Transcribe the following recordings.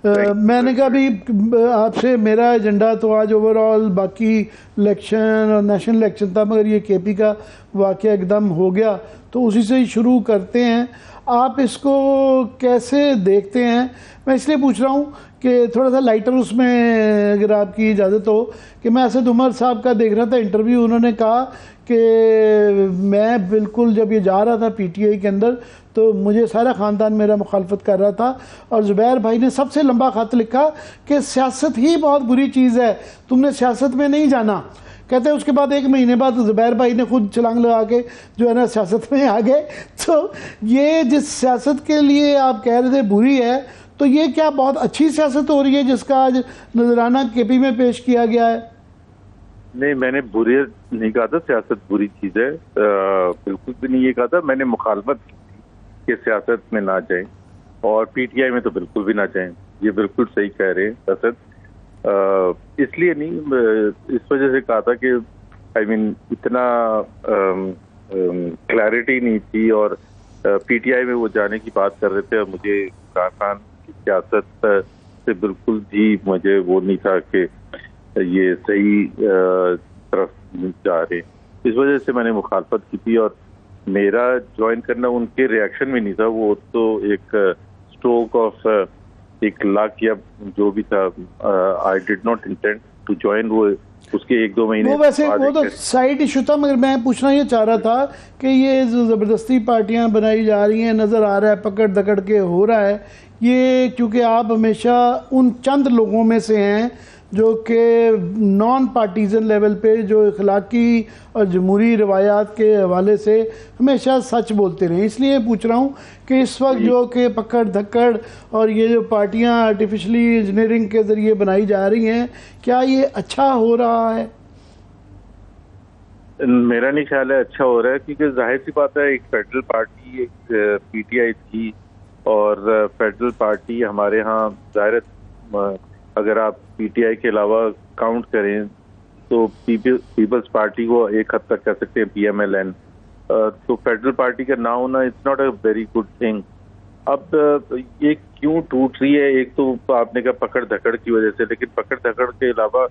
मैंने कहा भी आपसे मेरा एजेंडा तो आज ओवरऑल बाकी इलेक्शन और नेशनल इलेक्शन था, मगर ये केपी का वाक़या एकदम हो गया तो उसी से ही शुरू करते हैं। आप इसको कैसे देखते हैं? मैं इसलिए पूछ रहा हूँ कि थोड़ा सा लाइटर उसमें अगर आपकी इजाज़त हो कि मैं असद उमर साहब का देख रहा था इंटरव्यू, उन्होंने कहा कि मैं बिल्कुल जब ये जा रहा था पीटीआई के अंदर तो मुझे सारा ख़ानदान मेरा मुखालफत कर रहा था, और ज़ुबैर भाई ने सबसे लंबा ख़त लिखा कि सियासत ही बहुत बुरी चीज़ है, तुमने सियासत में नहीं जाना। कहते हैं उसके बाद 1 महीने बाद ज़ुबैर भाई ने खुद छलांग लगा के जो है ना सियासत में आ गए। तो ये जिस सियासत के लिए आप कह रहे थे बुरी है, तो ये क्या बहुत अच्छी सियासत हो रही है जिसका आज नजराना केपी में पेश किया गया है? नहीं, मैंने बुरी नहीं कहा था सियासत बुरी चीज है, बिल्कुल भी नहीं ये कहा था। मैंने मुखालफत की सियासत में ना जाएं और पीटीआई में तो बिल्कुल भी ना जाएं, ये बिल्कुल सही कह रहे हैं असद। इसलिए नहीं, इस वजह से कहा था कि इतना क्लैरिटी नहीं थी और पीटीआई में वो जाने की बात कर रहे थे और मुझे इमरान खान की सियासत से बिल्कुल भी मुझे वो नहीं था कि ये सही तरफ जा रहे। इस वजह से मैंने मुखालफत की थी और मेरा ज्वाइन करना उनके रिएक्शन में नहीं था, वो तो एक स्ट्रोक ऑफ एक लाख या जो भी था। I did not intend to join. वो उसके 1-2 महीने वो वैसे वो तो साइड इशू था, मगर मैं पूछना ये चाह रहा था कि ये ज़बरदस्ती पार्टियां बनाई जा रही हैं, नज़र आ रहा है पकड़ दकड़ के हो रहा है ये, क्योंकि आप हमेशा उन चंद लोगों में से हैं जो कि नॉन पार्टीजन लेवल पे जो अखलाकी और जमहूरी रवायात के हवाले से हमेशा सच बोलते रहे। इसलिए पूछ रहा हूँ कि इस वक्त जो कि पकड़ धक्कड़ और ये जो पार्टियाँ आर्टिफिशली इंजीनियरिंग के ज़रिए बनाई जा रही हैं, क्या ये अच्छा हो रहा है? मेरा नहीं ख्याल है अच्छा हो रहा है, क्योंकि जाहिर सी बात है एक फेडरल पार्टी एक पीटीआई थी और फेडरल पार्टी हमारे यहाँ जाहिर अगर आप पीटीआई के अलावा काउंट करें तो पीपल्स पार्टी को एक हद तक कह सकते हैं पीएमएलएन, तो फेडरल पार्टी का ना होना it's not a very good thing. अब ये क्यों टूट रही है? एक तो आपने कहा पकड़ धकड़ की वजह से, लेकिन पकड़ धकड़ के अलावा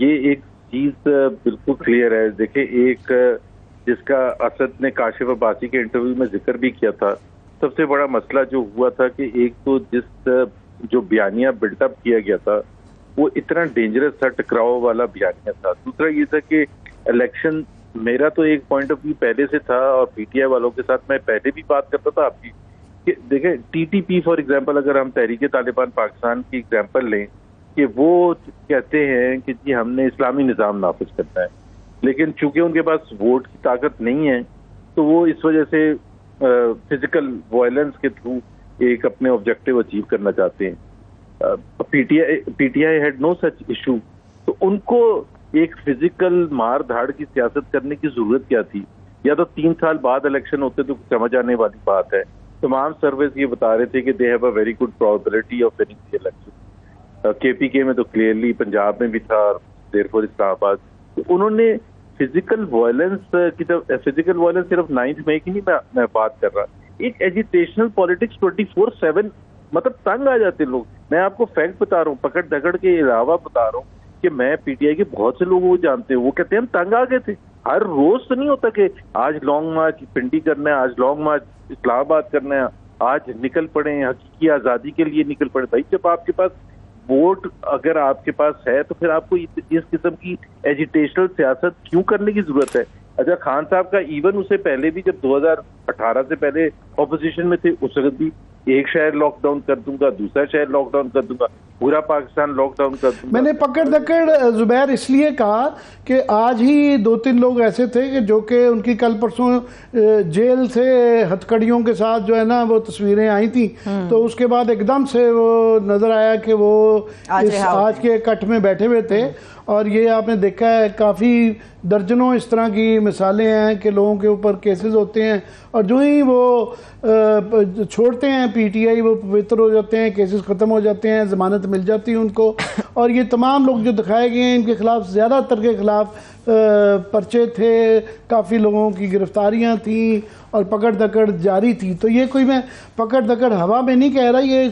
ये एक चीज बिल्कुल क्लियर है। देखिए, एक जिसका असद ने काशिफ अब्बासी के इंटरव्यू में जिक्र भी किया था, सबसे बड़ा मसला जो हुआ था कि एक तो जो बयानिया बिल्टअप किया गया था वो इतना डेंजरस था, टकराव वाला बयानिया था। दूसरा ये था कि इलेक्शन, मेरा तो एक पॉइंट ऑफ व्यू पहले से था और पीटीआई वालों के साथ मैं पहले भी बात करता था आपकी कि देखें टीटीपी फॉर एग्जांपल, अगर हम तहरीक तालिबान पाकिस्तान की एग्जांपल लें कि वो कहते हैं कि जी हमने इस्लामी निज़ाम नाफिज करना है, लेकिन चूंकि उनके पास वोट की ताकत नहीं है तो वो इस वजह से फिजिकल वायलेंस के थ्रू एक अपने ऑब्जेक्टिव अचीव करना चाहते हैं। PTI had no such issue, तो उनको एक फिजिकल मार धाड़ की सियासत करने की जरूरत क्या थी? या तो 3 साल बाद इलेक्शन होते तो समझ आने वाली बात है। तमाम सर्वेस ये बता रहे थे कि they have a very good probability of winning the election. KPK में तो क्लियरली, पंजाब में भी था, देयरफॉर इस्लामाबाद। तो उन्होंने फिजिकल वायलेंस की तरफ, फिजिकल वायलेंस सिर्फ 9 मई की नहीं मैं बात कर रहा, एक एजिटेशनल पॉलिटिक्स 24/7, मतलब तंग आ जाते लोग। मैं आपको फैक्ट बता रहा हूँ, पकड़ दकड़ के अलावा बता रहा हूँ कि मैं पीटीआई के बहुत से लोगों को जानते हैं, वो कहते हैं हम तंग आ गए थे। हर रोज तो नहीं होता कि आज लॉन्ग मार्च पिंडी करना है, आज लॉन्ग मार्च इस्लामाबाद करना है, आज निकल पड़े हकीकी आजादी के लिए निकल पड़े। भाई जब आपके पास वोट अगर आपके पास है तो फिर आपको इस किस्म की एजिटेशनल सियासत क्यों करने की जरूरत है? अच्छा, खान साहब का इवन उससे पहले भी, जब 2018 से पहले ऑपोजिशन में थे, उस वक्त भी एक शहर लॉकडाउन कर दूंगा, दूसरा शहर लॉकडाउन कर दूंगा, पूरा पाकिस्तान लॉकडाउन कर दूंगा। मैंने पकड़ दकड़ जुबैर इसलिए कहा कि आज ही 2-3 लोग ऐसे थे कि जो कि उनकी कल परसों जेल से हथकड़ियों के साथ जो है ना वो तस्वीरें आई थी, तो उसके बाद एकदम से वो नजर आया कि वो आज के कट में बैठे हुए थे। और ये आपने देखा है काफ़ी दर्जनों इस तरह की मिसालें हैं कि लोगों के ऊपर केसेस होते हैं और जो ही वो छोड़ते हैं पीटीआई वो पवित्र हो जाते हैं, केसेस ख़त्म हो जाते हैं, ज़मानत मिल जाती है उनको। और ये तमाम लोग जो दिखाए गए हैं इनके ख़िलाफ़, ज़्यादातर के ख़िलाफ़ पर्चे थे, काफ़ी लोगों की गिरफ्तारियां थी और पकड़ दकड़ जारी थी। तो ये कोई मैं पकड़ दकड़ हवा में नहीं कह रहा, ये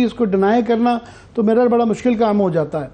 इसको डिनाई करना तो मेरा बड़ा मुश्किल काम हो जाता है।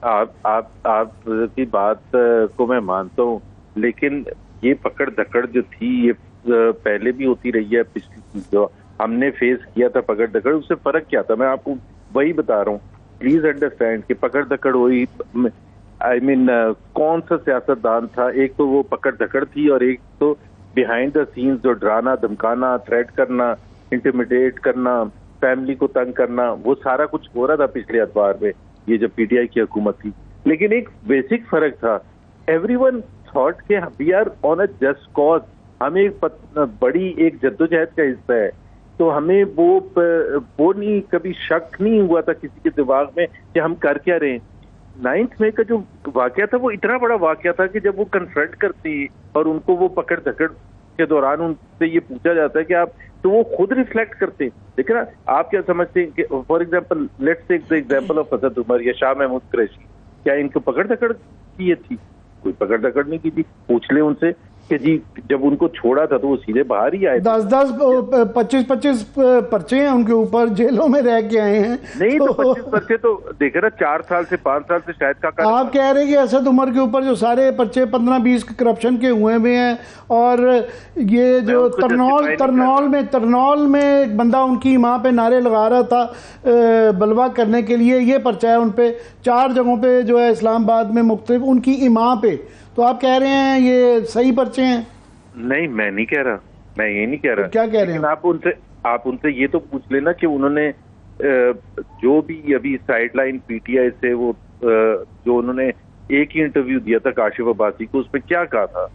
आप की बात को मैं मानता हूँ, लेकिन ये पकड़ दकड़ जो थी ये पहले भी होती रही है। पिछली जो हमने फेस किया था पकड़ दकड़, उससे फर्क क्या था, मैं आपको वही बता रहा हूँ। प्लीज अंडरस्टैंड कि पकड़ दकड़ हुई, कौन सा सियासतदान था, एक तो वो पकड़ दकड़ थी और एक तो बिहाइंड द सीन्स जो डराना धमकाना, थ्रेट करना, इंटिमिडेट करना, फैमिली को तंग करना, वो सारा कुछ हो रहा था पिछले अखबार में, ये जब पीटीआई की हुकूमत थी। लेकिन एक बेसिक फर्क था, एवरीवन थॉट के we are on a just cause, हमें एक बड़ी एक जद्दोजहद का हिस्सा है, तो हमें वो नहीं, कभी शक नहीं हुआ था किसी के दिमाग में कि हम कर क्या रहे हैं। 9 मई का जो वाकया था वो इतना बड़ा वाकया था कि जब वो कन्फ्रंट करती और उनको वो पकड़ धकड़ के दौरान उनसे ये पूछा जाता है कि आप, तो वो खुद रिफ्लेक्ट करते हैं। देखिए ना, आप क्या समझते हैं कि for example let's take the example of Asad Umar या शाह महमूद कुरैशी, क्या इनको पकड़ धकड़ की थी? कोई पकड़ धकड़ नहीं की थी। पूछ ले उनसे कि जी जब उनको छोड़ा था तो वो सीधे बाहर ही आए। 10-10 25-25 पर्चे हैं उनके ऊपर, जेलों में रह के आए हैं। नहीं तो 25 पर्चे तो देखे ना, 4 साल से 5 साल से शायद का आप कह रहे हैं कि असद उमर के ऊपर जो सारे पर्चे 15-20 करप्शन के हुए हुए हैं, और ये जो तरनौल में एक बंदा उनकी माँ पे नारे लगा रहा था बलवा करने के लिए, ये पर्चा है उन पे 4 जगहों पे जो है इस्लामाबाद में मुख्तलिफ उनकी इमाम पे। तो आप कह रहे हैं ये सही पर्चे हैं? नहीं, मैं नहीं कह रहा, मैं ये नहीं कह रहा। तो क्या कह रहे हैं? आप उनसे ये तो पूछ लेना कि उन्होंने जो भी अभी साइडलाइन पीटीआई से वो जो उन्होंने एक ही इंटरव्यू दिया था काशिफ अब्बासी को, उसमें क्या कहा था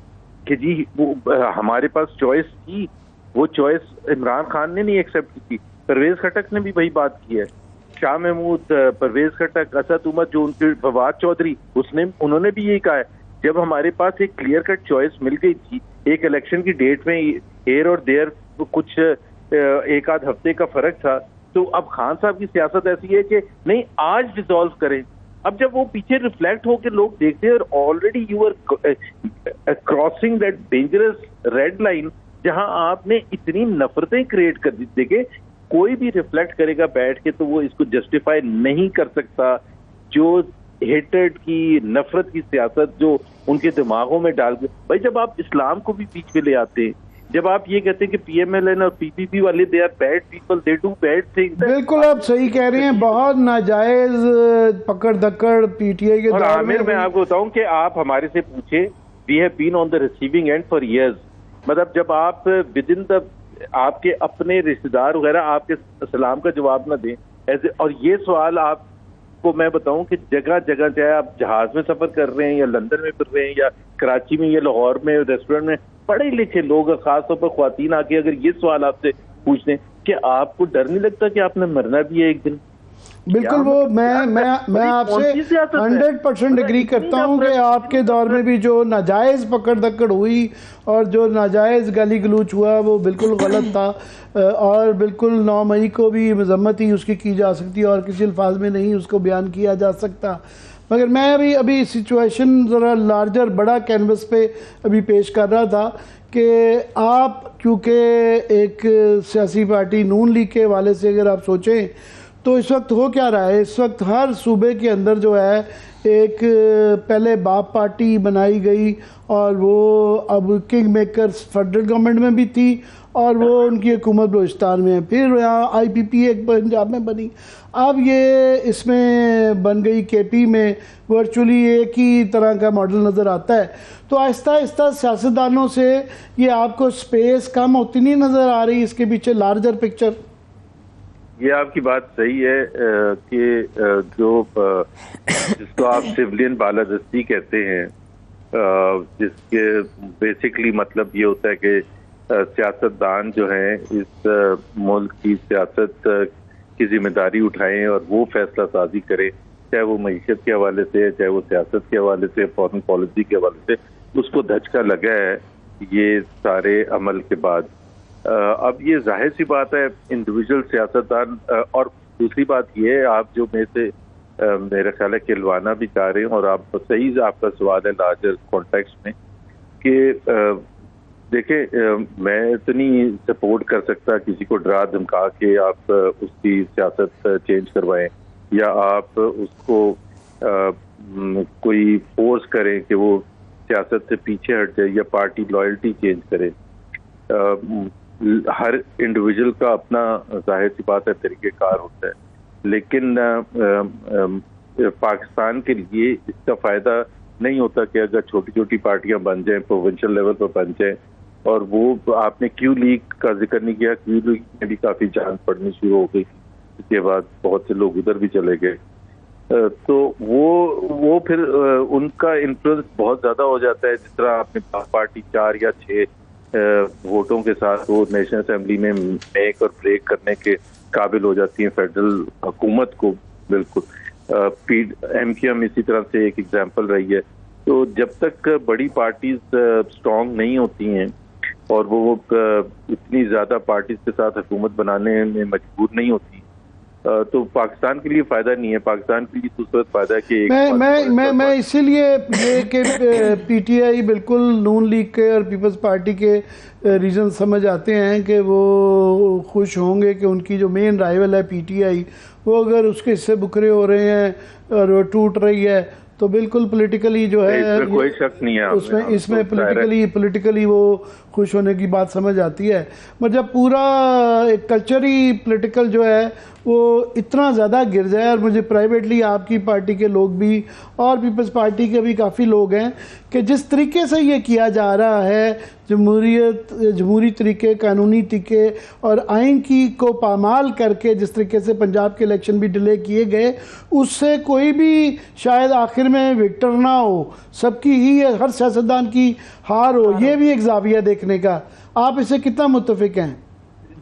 कि जी वो हमारे पास चॉइस थी, वो चॉइस इमरान खान ने नहीं एक्सेप्ट की थी। परवेज खटक ने भी वही बात की है, शाह महमूद, परवेज खटक, असद उमर, जो उनके फवाद चौधरी, उन्होंने भी यही कहा है। जब हमारे पास एक क्लियर कट चॉइस मिल गई थी, एक इलेक्शन की डेट में हेयर और देयर कुछ एक आध हफ्ते का फर्क था, तो अब खान साहब की सियासत ऐसी है कि नहीं आज डिसॉल्व करें। अब जब वो पीछे रिफ्लेक्ट होकर लोग देखते हैं और already you are crossing that dangerous red line जहां आपने इतनी नफरतें क्रिएट कर दी। देखिए, कोई भी रिफ्लेक्ट करेगा बैठ के तो वो इसको जस्टिफाई नहीं कर सकता। जो हेटेड की, नफरत की सियासत जो उनके दिमागों में डाल के, भाई जब आप इस्लाम को भी बीच में ले आते हैं, जब आप ये कहते हैं कि पीएमएलएन और पीपीपी वाले they are bad people, they do bad things. बिल्कुल आप सही कह रहे हैं, बहुत नाजायज पकड़ दकड़ पीटीआई के और आमिर, मैं आपको बताऊं कि आप हमारे से पूछे, we have been on the receiving end for years. मतलब जब आप विद इन द आपके अपने रिश्तेदार वगैरह आपके सलाम का जवाब ना दें ऐसे, और ये सवाल आप को मैं बताऊं कि जगह जगह, चाहे आप जहाज में सफर कर रहे हैं या लंदन में फिर रहे हैं या कराची में या लाहौर में रेस्टोरेंट में, पढ़े लिखे लोग खासतौर पर ख्वातीन आके अगर ये सवाल आपसे पूछ लें कि आपको डर नहीं लगता कि आपने मरना भी है एक दिन? बिल्कुल, वो मैं आपसे 100% एग्री करता हूं कि आपके दौर में भी जो नाजायज पकड़ दकड़ हुई और जो नाजायज गाली गलूच हुआ वो बिल्कुल गलत था, और बिल्कुल 9 मई को भी मजम्मत ही उसकी की जा सकती है और किसी अल्फाज में नहीं उसको बयान किया जा सकता। मगर मैं अभी सिचुएशन ज़रा लार्जर बड़ा कैनवस पे अभी पेश कर रहा था कि आप चूँकि एक सियासी पार्टी नून लीग के हवाले से अगर आप सोचें तो इस वक्त हो क्या रहा है, इस वक्त हर सूबे के अंदर जो है एक पहले बाप पार्टी बनाई गई और वो अब किंग मेकर्स फेडरल गवर्नमेंट में भी थी और वो उनकी हुकूमत बलूचिस्तान में है, फिर यहाँ आईपीपी एक पंजाब में बनी, अब ये इसमें बन गई केपी में, वर्चुअली एक ही तरह का मॉडल नज़र आता है। तो आहिस्ता आहिस्ता सियासतदानों से ये आपको स्पेस कम होती नहीं नज़र आ रही, इसके पीछे लार्जर पिक्चर? ये आपकी बात सही है कि जो जिसको आप सिविलियन बालादस्ती कहते हैं, जिसके बेसिकली मतलब ये होता है कि सियासतदान जो हैं इस मुल्क की सियासत की जिम्मेदारी उठाएं और वो फैसला साजी करें, चाहे वो मईशत के हवाले से, चाहे वो सियासत के हवाले से, फॉरेन पॉलिसी के हवाले से, उसको धचका लगा है ये सारे अमल के बाद। अब ये जाहिर सी बात है इंडिविजुअल सियासतदान, और दूसरी बात ये है, आप जो में से मेरा ख्याल है खिलवाना भी चाह रहे हैं, और आप सही आपका सवाल है लार्जर कॉन्टेक्स्ट में कि देखिए मैं इतनी सपोर्ट कर सकता किसी को डरा धमका के आप उसकी सियासत चेंज करवाएं, या आप उसको कोई फोर्स करें कि वो सियासत से पीछे हट जाए या पार्टी लॉयल्टी चेंज करे। हर इंडिविजुअल का अपना जाहिर सी बात है तरीक़ेकार होता है, लेकिन पाकिस्तान के लिए इसका फ़ायदा नहीं होता कि अगर छोटी छोटी पार्टियां बन जाएं, प्रोविंशियल लेवल पर बन जाएं। और वो आपने क्यू लीग का जिक्र नहीं किया, क्यू लीग में भी काफ़ी जान पड़नी शुरू हो गई, इसके बाद बहुत से लोग उधर भी चले गए। तो वो फिर उनका इन्फ्लुएंस बहुत ज़्यादा हो जाता है। जिस तरह आपने पार्टी 4 या 6 वोटों के साथ वो नेशनल असेंबली में मेक और ब्रेक करने के काबिल हो जाती है फेडरल हुकूमत को। बिल्कुल MQM इसी तरह से एक एग्जांपल रही है। तो जब तक बड़ी पार्टीज स्ट्रांग नहीं होती हैं और वो इतनी ज़्यादा पार्टीज के साथ हुकूमत बनाने में मजबूर नहीं होती, तो पाकिस्तान के लिए फायदा नहीं है। पाकिस्तान के लिए दूसरा फायदा है कि मैं इसीलिए ये कि PTI बिल्कुल नून लीग के और पीपल्स पार्टी के रीजन समझ आते हैं कि वो खुश होंगे कि उनकी जो मेन राइवल है PTI, वो अगर उसके हिस्से बुकरे हो रहे हैं और वो टूट रही है, तो बिल्कुल पॉलिटिकली जो है कोई शक नहीं है उसमें, इसमें पॉलिटिकली वो खुश होने की बात समझ आती है। मगर जब पूरा एक कल्चर ही पॉलिटिकल जो है वो इतना ज़्यादा गिर जाए, और मुझे प्राइवेटली आपकी पार्टी के लोग भी और पीपल्स पार्टी के भी काफ़ी लोग हैं कि जिस तरीके से ये किया जा रहा है, जमहूरी तरीके, कानूनी तरीके और आइन की को पामाल करके जिस तरीके से पंजाब के इलेक्शन भी डिले किए गए, उससे कोई भी शायद आखिर में विक्टर ना हो, सबकी ही हर सियासतदान की हार हो। ये भी एक जाविया देखने का, आप इसे कितना मुत्तफिक हैं?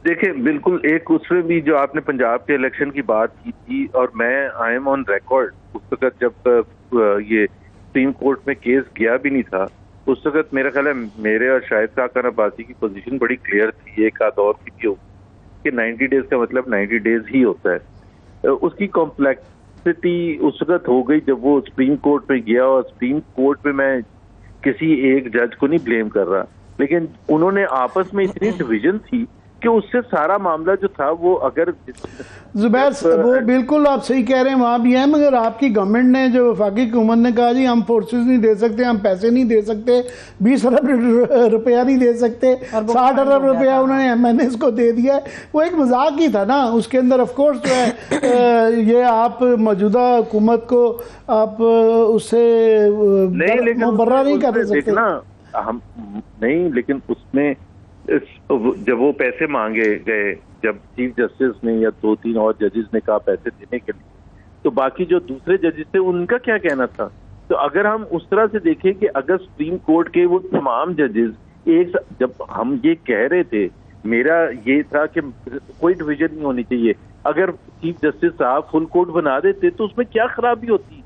देखिए बिल्कुल, एक उसमें भी जो आपने पंजाब के इलेक्शन की बात की थी, और मैं आई एम ऑन रिकॉर्ड उस वक्त जब ये सुप्रीम कोर्ट में केस गया भी नहीं था, उस वक्त मेरा ख्याल है मेरे और शाहिद खान अब्बासी की पोजीशन बड़ी क्लियर थी, एक आध और की भी कि 90 डेज का मतलब 90 डेज ही होता है। उसकी कॉम्प्लेक्सिटी उस वक्त हो गई जब वो सुप्रीम कोर्ट में गया, और सुप्रीम कोर्ट में मैं किसी एक जज को नहीं ब्लेम कर रहा, लेकिन उन्होंने आपस में इतनी डिवीजन थी कि उससे सारा मामला जो था वो, अगर जुबैर वो बिल्कुल आप सही कह रहे हैं, वहाँ भी है, मगर आपकी गवर्नमेंट ने, जो वफाकी हुकूमत ने कहा जी हम फोर्सेस नहीं दे सकते, हम पैसे नहीं दे सकते, 20 अरब रुपया नहीं दे सकते, 60 अरब रुपया उन्होंने MNAs को दे दिया है। वो एक मजाक ही था ना, उसके अंदर ऑफ कोर्स जो है ये आप मौजूदा हुकूमत को आप उससे मुबर्रा नहीं कर सकते ना, हम नहीं, लेकिन उसमें जब वो पैसे मांगे गए, जब चीफ जस्टिस ने या 2-3 और जजेस ने कहा पैसे देने के लिए, तो बाकी जो दूसरे जजेस थे उनका क्या कहना था? तो अगर हम उस तरह से देखें कि अगर सुप्रीम कोर्ट के वो तमाम जजेस एक, जब हम ये कह रहे थे, मेरा ये था कि कोई डिवीजन नहीं होनी चाहिए, अगर चीफ जस्टिस साहब फुल कोर्ट बना देते तो उसमें क्या खराबी होती?